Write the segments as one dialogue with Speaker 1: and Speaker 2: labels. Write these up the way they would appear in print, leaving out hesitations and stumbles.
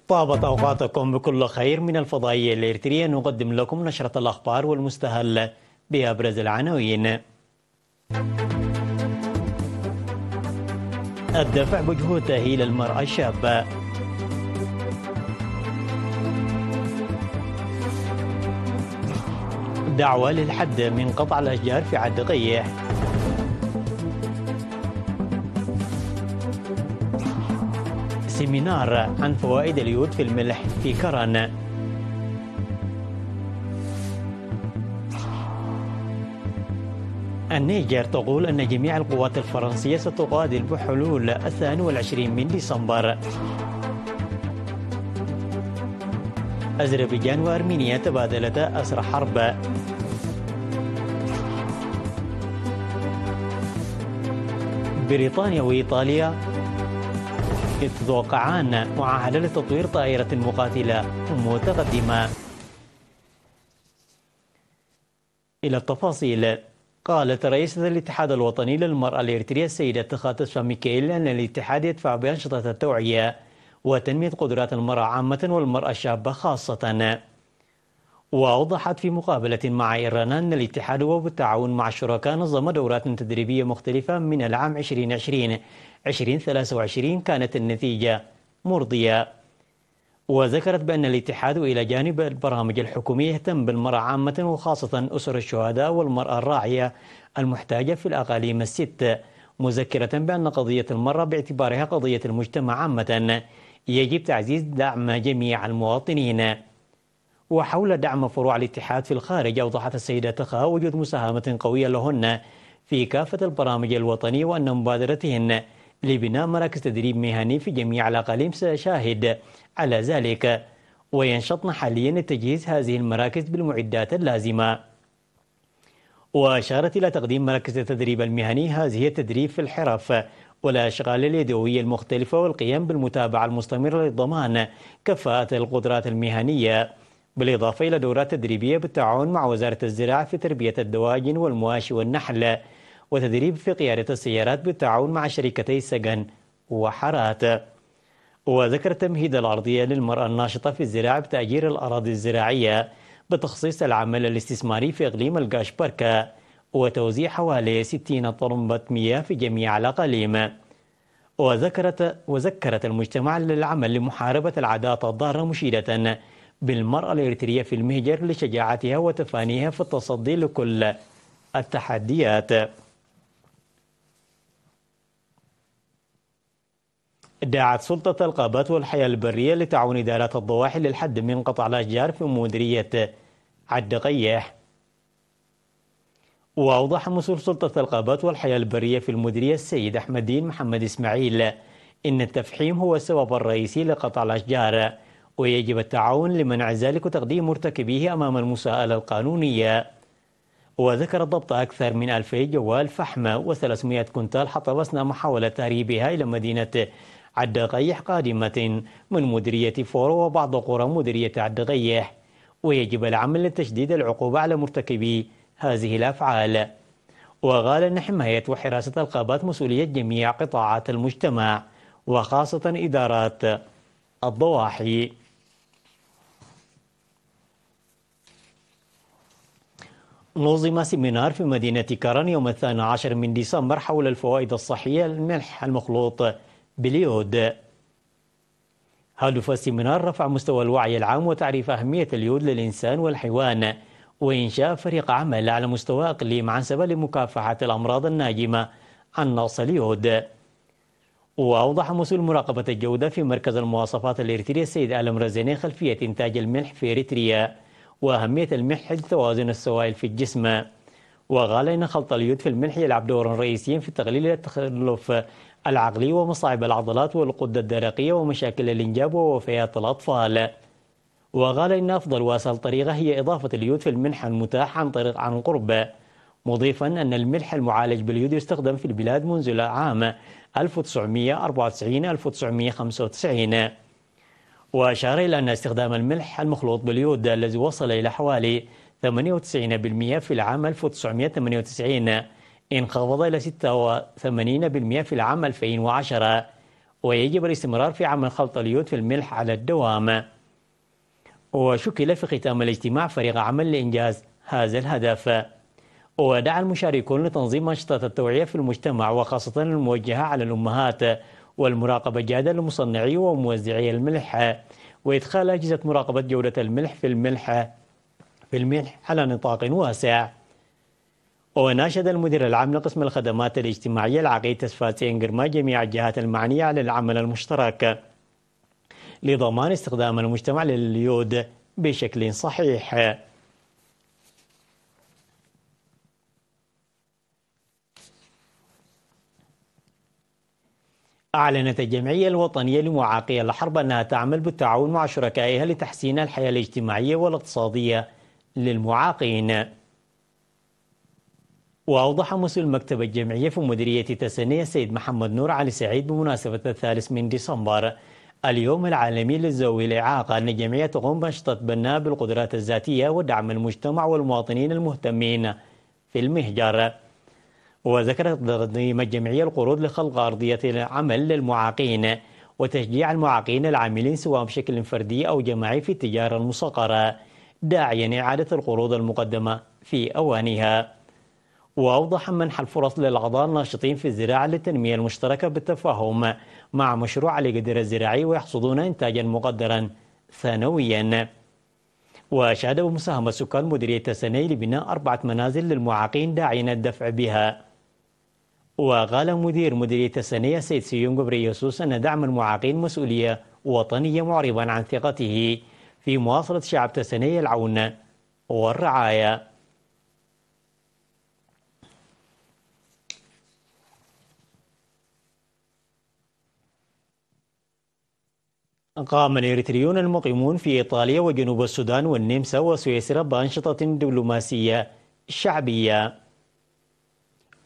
Speaker 1: طابت أوقاتكم بكل خير. من الفضائية الإريترية نقدم لكم نشرة الأخبار والمستهل بأبرز العناوين. الدفع بجهود تأهيل المرأة الشابة. دعوة للحد من قطع الأشجار في عد قيح. سيمينار عن فوائد اليود في الملح في كرن. النيجر تقول أن جميع القوات الفرنسية ستقاتل بحلول 22 من ديسمبر. أذربيجان وأرمينيا تبادلتا أسرى حرب. بريطانيا وإيطاليا يتوقعان معاهدة لتطوير طائرة مقاتلة متقدمة. إلى التفاصيل. قالت رئيسة الاتحاد الوطني للمرأة الإريترية السيدة تخاتسفا ميكائيل أن الاتحاد يدفع بأنشطة التوعية وتنمية قدرات المرأة عامة والمرأة الشابة خاصة. وأوضحت في مقابلة مع إيران أن الاتحاد وبالتعاون مع الشركاء نظم دورات تدريبية مختلفة من العام 2020-2023 كانت النتيجة مرضية. وذكرت بأن الاتحاد إلى جانب البرامج الحكومية يهتم بالمرأة عامة وخاصة أسر الشهداء والمرأة الراعية المحتاجة في الأقاليم الست، مذكرة بأن قضية المرأة باعتبارها قضية المجتمع عامة يجب تعزيز دعم جميع المواطنين. وحول دعم فروع الاتحاد في الخارج، أوضحت السيدة تخا وجود مساهمة قوية لهن في كافة البرامج الوطنية وأن مبادرتهن لبناء مراكز تدريب مهني في جميع الأقاليم سيشاهد على ذلك، وينشطن حاليا لتجهيز هذه المراكز بالمعدات اللازمة. وأشارت إلى تقديم مراكز التدريب المهني هذه التدريب في الحرف والأشغال اليدوية المختلفة والقيام بالمتابعة المستمرة لضمان كفاءة القدرات المهنية، بالإضافة إلى دورات تدريبية بالتعاون مع وزارة الزراعة في تربية الدواجن والمواشي والنحل، وتدريب في قيادة السيارات بالتعاون مع شركتي السجن وحرات. وذكر تمهيد الأرضية للمرأة الناشطة في الزراعة بتأجير الأراضي الزراعية بتخصيص العمل الاستثماري في إقليم القاش بركة وتوزيع حوالي 60 طرمبة مياه في جميع الأقاليم. وذكرت المجتمع للعمل لمحاربة العادات الضارة، مشيدة بالمرأة الإريترية في المهجر لشجاعتها وتفانيها في التصدي لكل التحديات. دعت سلطة الغابات والحياة البرية لتعاون إدارات الضواحي للحد من قطع الأشجار في مديرية عد قيح. وأوضح مسؤول سلطة الغابات والحياة البرية في المديرية السيد أحمد دين محمد إسماعيل إن التفحيم هو السبب الرئيسي لقطع الأشجار، ويجب التعاون لمنع ذلك وتقديم مرتكبيه أمام المساءلة القانونية. وذكر ضبط أكثر من 2000 جوال فحم و300 كنتال حطب أثناء محاولة تهريبها إلى مدينة عد قيح قادمة من مديرية فورو وبعض قرى مديرية عد قيح، ويجب العمل لتشديد العقوبة على مرتكبي هذه الأفعال. وقال أن حماية وحراسة الغابات مسؤولية جميع قطاعات المجتمع وخاصة إدارات الضواحي. نظم سيمينار في مدينة كرن يوم 12 من ديسمبر حول الفوائد الصحية للملح المخلوط باليود. هدف السيمينار رفع مستوى الوعي العام وتعريف أهمية اليود للإنسان والحيوان، وإنشاء فريق عمل على مستوى إقليم عن سبيل مكافحة الأمراض الناجمة عن نقص اليود. وأوضح مسؤول مراقبة الجودة في مركز المواصفات الإريترية السيد آلم رزيني خلفية إنتاج الملح في إريتريا وأهمية الملح لتوازن السوائل في الجسم. وقال إن خلط اليود في الملح يلعب دورا رئيسيا في تقليل التخلف العقلي ومصاعب العضلات والغدة الدرقية ومشاكل الإنجاب ووفيات الأطفال. وقال إن أفضل وأسهل طريقة هي إضافة اليود في الملح المتاح عن قرب، مضيفا أن الملح المعالج باليود يستخدم في البلاد منذ العام 1994-1995. وأشار إلى أن استخدام الملح المخلوط باليود الذي وصل إلى حوالي 98% في العام 1998 انخفض إلى 86% في العام 2010، ويجب الاستمرار في عمل خلط اليود في الملح على الدوام. وشكل في ختام الاجتماع فريق عمل لإنجاز هذا الهدف. ودعا المشاركون لتنظيم أنشطة التوعية في المجتمع وخاصة الموجهة على الأمهات والمراقبة الجادة لمصنعي وموزعي الملح، وإدخال أجهزة مراقبة جودة الملح في الملح على نطاق واسع. وناشد المدير العام لقسم الخدمات الاجتماعية العقيد تسفاتين قرما جميع الجهات المعنية على العمل المشترك لضمان استخدام المجتمع لليود بشكل صحيح. أعلنت الجمعية الوطنية لمعاقي الحرب أنها تعمل بالتعاون مع شركائها لتحسين الحياة الاجتماعية والاقتصادية للمعاقين. وأوضح مسؤول مكتب الجمعية في مديرية تسنية السيد محمد نور علي سعيد بمناسبة 3 ديسمبر اليوم العالمي لذوي الإعاقة أن الجمعية تقوم بأنشطة بناء بالقدرات الذاتية ودعم المجتمع والمواطنين المهتمين في المهجر. وذكرت تقديم الجمعية القروض لخلق أرضية العمل للمعاقين وتشجيع المعاقين العاملين سواء بشكل فردي أو جماعي في التجارة المصغرة، داعيا إعادة القروض المقدمة في أوانها. وأوضح منح الفرص للأعضاء الناشطين في الزراعة للتنمية المشتركة بالتفاهم مع مشروع علي قدر الزراعي ويحصدون إنتاجا مقدرا سنويا. وأشاد بمساهمة سكان مديرية السني لبناء 4 منازل للمعاقين داعين الدفع بها. وقال مدير مديرية السنية السيد سيون قبريوسوس أن دعم المعاقين مسؤولية وطنية معربا عن ثقته في مواصلة شعب تسنية العون والرعاية. قام الإريتريون المقيمون في إيطاليا وجنوب السودان والنمسا وسويسرا بأنشطة دبلوماسية شعبية.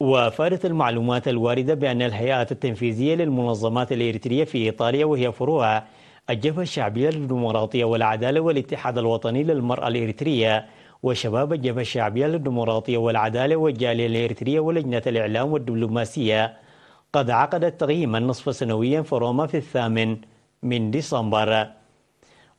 Speaker 1: وافادت المعلومات الواردة بأن الهيئات التنفيذية للمنظمات الإريترية في إيطاليا وهي فروع الجبهة الشعبية للديمقراطية والعدالة والاتحاد الوطني للمرأة الإريترية وشباب الجبهة الشعبية للديمقراطية والعدالة والجالية الإريترية ولجنة الإعلام والدبلوماسية قد عقدت تقييما نصف سنويا في روما في 8 ديسمبر.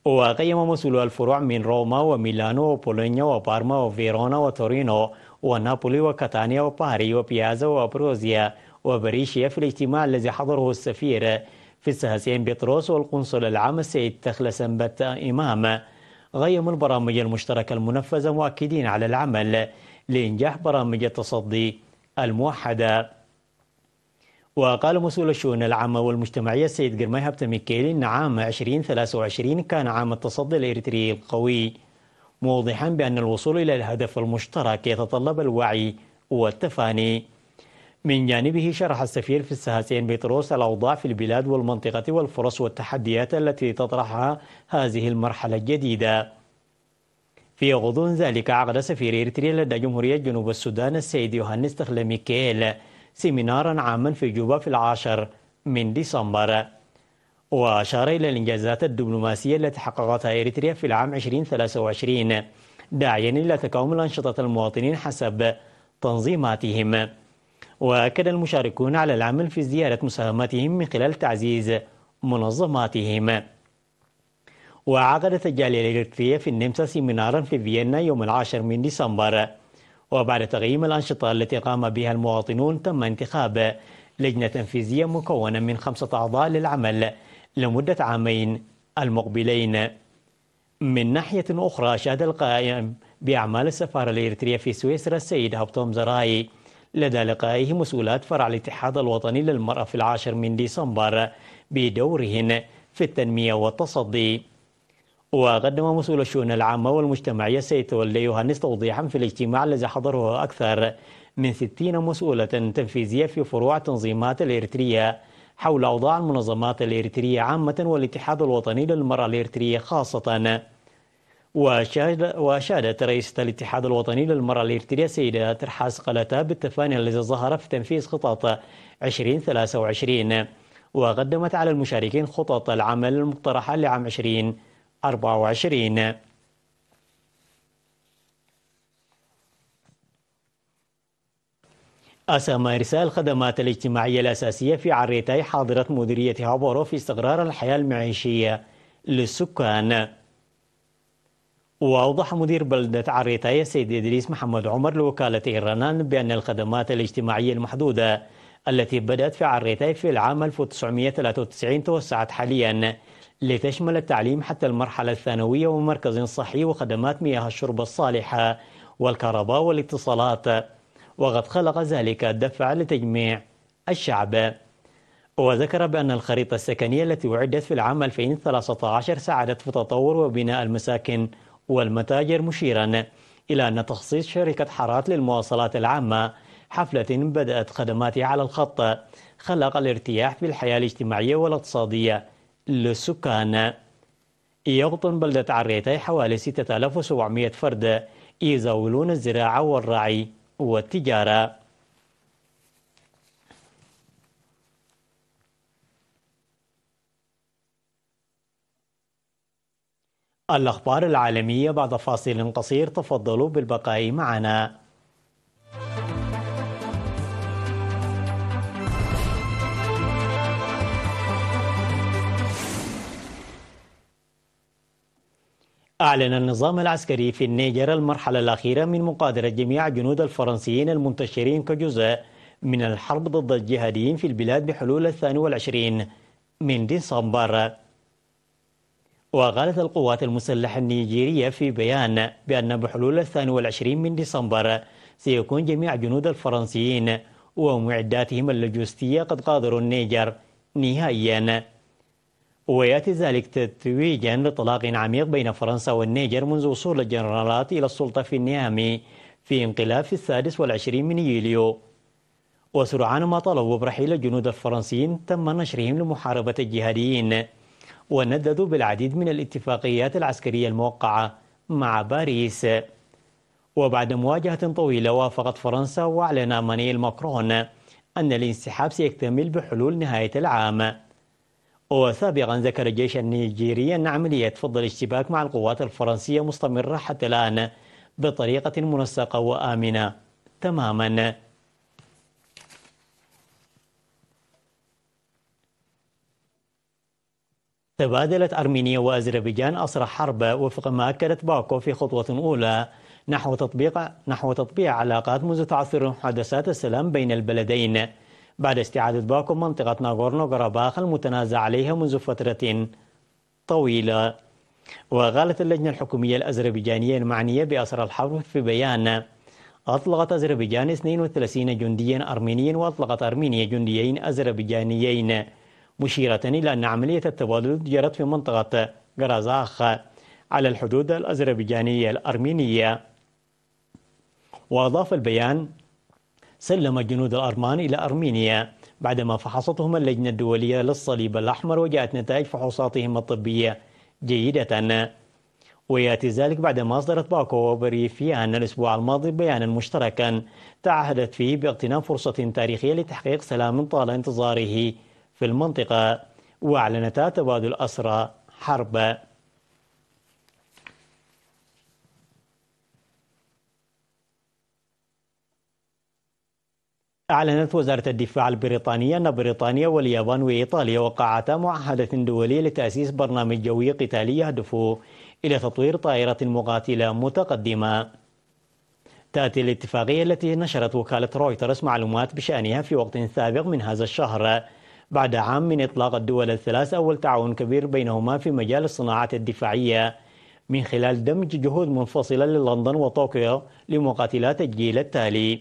Speaker 1: وقيم مسؤولو الفروع من روما وميلانو وبولونيا وبارما وفيرونا وتورينو ونابولي وكاتانيا وباري وبيازا وبروزيا وبريشيا في الاجتماع الذي حضره السفير في السهسين بطرس والقنصل العام السيد تخلة سنبت إمام. غيموا البرامج المشتركة المنفذة مؤكدين على العمل لإنجاح برامج التصدي الموحدة. وقال مسؤول الشؤون العامة والمجتمعية السيد قرمي هبت ميكيلي أن عام 2023 كان عام التصدي الإريتري القوي، موضحا بأن الوصول إلى الهدف المشترك يتطلب الوعي والتفاني. من جانبه شرح السفير في السهسين بطرس الأوضاع في البلاد والمنطقة والفرص والتحديات التي تطرحها هذه المرحلة الجديدة. في غضون ذلك عقد سفير إريتريا لدى جمهورية جنوب السودان السيد يوهانس تخلة ميكيل سيمينارا عاما في جوبا في 10 ديسمبر. وأشار إلى الإنجازات الدبلوماسية التي حققتها إريتريا في العام 2023 داعيا إلى تكامل أنشطة المواطنين حسب تنظيماتهم. وأكد المشاركون على العمل في زيادة مساهمتهم من خلال تعزيز منظماتهم. وعقدت الجالية الإريترية في النمسا سيمينارا في فيينا يوم 10 ديسمبر. وبعد تقييم الأنشطة التي قام بها المواطنون تم انتخاب لجنة تنفيذية مكونة من 5 أعضاء للعمل لمدة 2 عام المقبلين. من ناحية أخرى أشاد القائم بأعمال السفارة الإريترية في سويسرا السيد هابتوم زراي لدى لقائه مسؤولات فرع الاتحاد الوطني للمرأة في 10 ديسمبر بدورهن في التنمية والتصدي. وقدم مسؤول الشؤون العامة والمجتمعية السيد تولي يوهانس توضيحا في الاجتماع الذي حضره أكثر من 60 مسؤولة تنفيذية في فروع التنظيمات الإريترية حول أوضاع المنظمات الإريترية عامة والاتحاد الوطني للمرأة الإريترية خاصة. وأشادت رئيسة الاتحاد الوطني للمرأة الإريترية سيدة ترحاس قلتا بالتفاني الذي ظهر في تنفيذ خطط 2023 وقدمت على المشاركين خطط العمل المقترحة لعام 2024. أسهم إرسال الخدمات الاجتماعية الأساسية في عريتاي حاضرة مديرية هابورو في استقرار الحياة المعيشية للسكان. وأوضح مدير بلدة عريتاي السيد إدريس محمد عمر لوكالة إيرانان بأن الخدمات الاجتماعية المحدودة التي بدأت في عريتاي في العام 1993 توسعت حاليا لتشمل التعليم حتى المرحلة الثانوية ومركز صحي وخدمات مياه الشرب الصالحة والكهرباء والاتصالات، وقد خلق ذلك الدفع لتجميع الشعب. وذكر بأن الخريطة السكنية التي أعدت في العام 2013 ساعدت في تطور وبناء المساكن والمتاجر، مشيرا إلى أن تخصيص شركة حارات للمواصلات العامة حفلة بدأت خدماتها على الخط خلق الارتياح في الحياة الاجتماعية والاقتصادية للسكان. يقطن بلدة عريتاي حوالي 6700 فرد يزاولون الزراعة والرعي والتجارة. الأخبار العالمية بعد فاصل قصير، تفضلوا بالبقاء معنا. أعلن النظام العسكري في النيجر المرحلة الأخيرة من مقاتلة جميع الجنود الفرنسيين المنتشرين كجزء من الحرب ضد الجهاديين في البلاد بحلول 22 من ديسمبر. وقالت القوات المسلحة النيجيرية في بيان بأن بحلول 22 من ديسمبر سيكون جميع جنود الفرنسيين ومعداتهم اللوجستية قد غادروا النيجر نهائيا. ويأتي ذلك تتويجا لطلاق عميق بين فرنسا والنيجر منذ وصول الجنرالات إلى السلطة في النيامي في انقلاب 26 من يوليو. وسرعان ما طلبوا برحيل الجنود الفرنسيين تم نشرهم لمحاربة الجهاديين، ونددوا بالعديد من الاتفاقيات العسكرية الموقعة مع باريس. وبعد مواجهة طويلة وافقت فرنسا، وأعلن إيمانويل ماكرون أن الانسحاب سيكتمل بحلول نهاية العام. وسابقا ذكر الجيش النيجيري أن عملية فض الاشتباك مع القوات الفرنسية مستمرة حتى الآن بطريقة منسقة وآمنة تماما. تبادلت أرمينيا وأذربيجان أسرى حرب وفق ما أكدت باكو في خطوة أولى نحو تطبيع علاقات منذ تعثر محادثات السلام بين البلدين بعد استعادة باكو منطقة ناغورنو غراباخ المتنازع عليها منذ فترة طويلة. وقالت اللجنة الحكومية الأذربيجانية المعنية بأسرى الحرب في بيان: أطلقت أذربيجان 32 جنديا أرمينيا وأطلقت أرمينيا جنديين أذربيجانيين، مشيرة إلى أن عملية التبادل جرت في منطقة غرازاخ على الحدود الأذربيجانية الأرمينية. وأضاف البيان: سلم جنود الأرمان إلى أرمينيا بعدما فحصتهم اللجنة الدولية للصليب الأحمر وجاءت نتائج فحوصاتهم الطبية جيدة. ويأتي ذلك بعدما أصدرت باكو وبريفيان الأسبوع الماضي بيانا مشتركا تعهدت فيه باغتنام فرصة تاريخية لتحقيق سلام طال انتظاره في المنطقة، وأعلنتا تبادل أسرى حرب. أعلنت وزارة الدفاع البريطانية أن بريطانيا واليابان وإيطاليا وقعتا معاهدة دولية لتأسيس برنامج جوي قتالي يهدف إلى تطوير طائرة مقاتلة متقدمة. تأتي الاتفاقية التي نشرت وكالة رويترز معلومات بشأنها في وقت سابق من هذا الشهر بعد عام من إطلاق الدول الثلاث أول تعاون كبير بينهما في مجال الصناعات الدفاعية من خلال دمج جهود منفصلة للندن وطوكيو لمقاتلات الجيل التالي.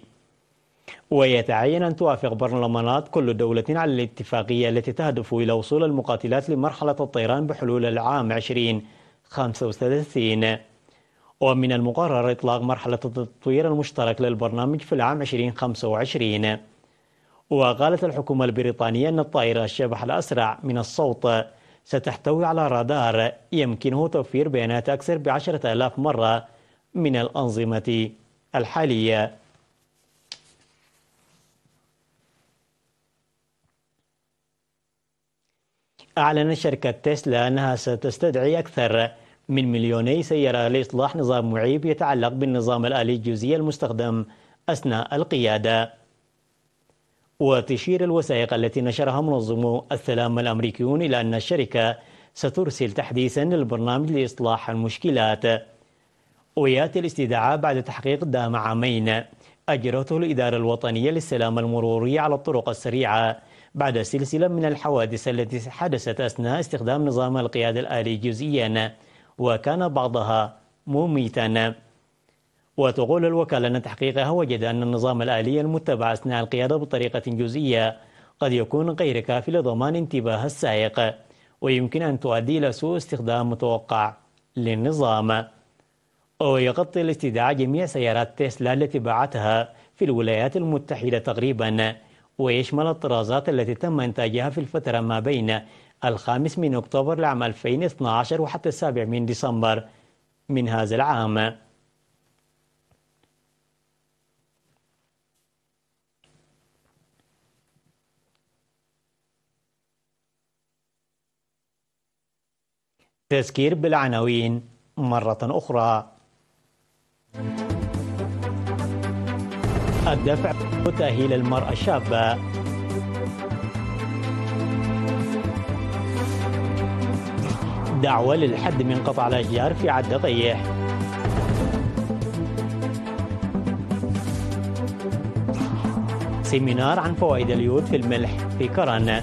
Speaker 1: ويتعين أن توافق برلمانات كل دولة على الاتفاقية التي تهدف إلى وصول المقاتلات لمرحلة الطيران بحلول العام 2035. ومن المقرر إطلاق مرحلة التطوير المشترك للبرنامج في العام 2025. وقالت الحكومة البريطانية أن الطائرة الشبح الأسرع من الصوت ستحتوي على رادار يمكنه توفير بيانات أكثر ب10,000 مرة من الأنظمة الحالية. أعلنت شركة تسلا أنها ستستدعي أكثر من 2,000,000 سيارة لإصلاح نظام معيب يتعلق بالنظام الآلي الجزئي المستخدم أثناء القيادة. وتشير الوثائق التي نشرها منظمو السلام الأمريكيون إلى أن الشركة سترسل تحديثا للبرنامج لإصلاح المشكلات. ويأتي الاستدعاء بعد تحقيق دام عامين أجرته الإدارة الوطنية للسلامة المرورية على الطرق السريعة بعد سلسلة من الحوادث التي حدثت أثناء استخدام نظام القيادة الآلي جزئيا، وكان بعضها مميتا. وتقول الوكالة أن تحقيقها وجد أن النظام الآلي المتبع أثناء القيادة بطريقة جزئية قد يكون غير كافي لضمان انتباه السائق، ويمكن أن تؤدي إلى سوء استخدام متوقع للنظام. ويغطي الاستدعاء جميع سيارات تسلا التي باعتها في الولايات المتحدة تقريبا، ويشمل الطرازات التي تم إنتاجها في الفترة ما بين 5 من أكتوبر لعام 2012 وحتى 7 من ديسمبر من هذا العام. تذكير بالعناوين مرة أخرى. الدفع وتأهيل المرأة الشابة. دعوة للحد من قطع الأشجار في عد طيح. سيمينار عن فوائد اليود في الملح في كرن.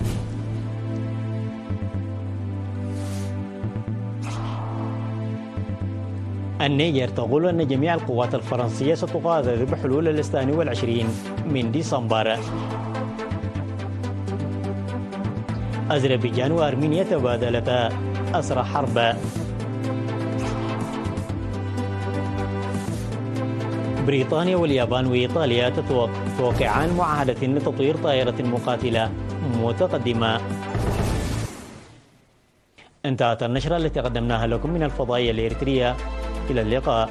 Speaker 1: النيجر تقول أن جميع القوات الفرنسية ستقاتل بحلول 22 من ديسمبر. أذربيجان وأرمينيا تبادلتا أسرى حرب. بريطانيا واليابان وإيطاليا توقعان معاهدة لتطوير طائرة مقاتلة متقدمة. انتهت النشرة التي قدمناها لكم من الفضائية الإريترية. إلى اللقاء.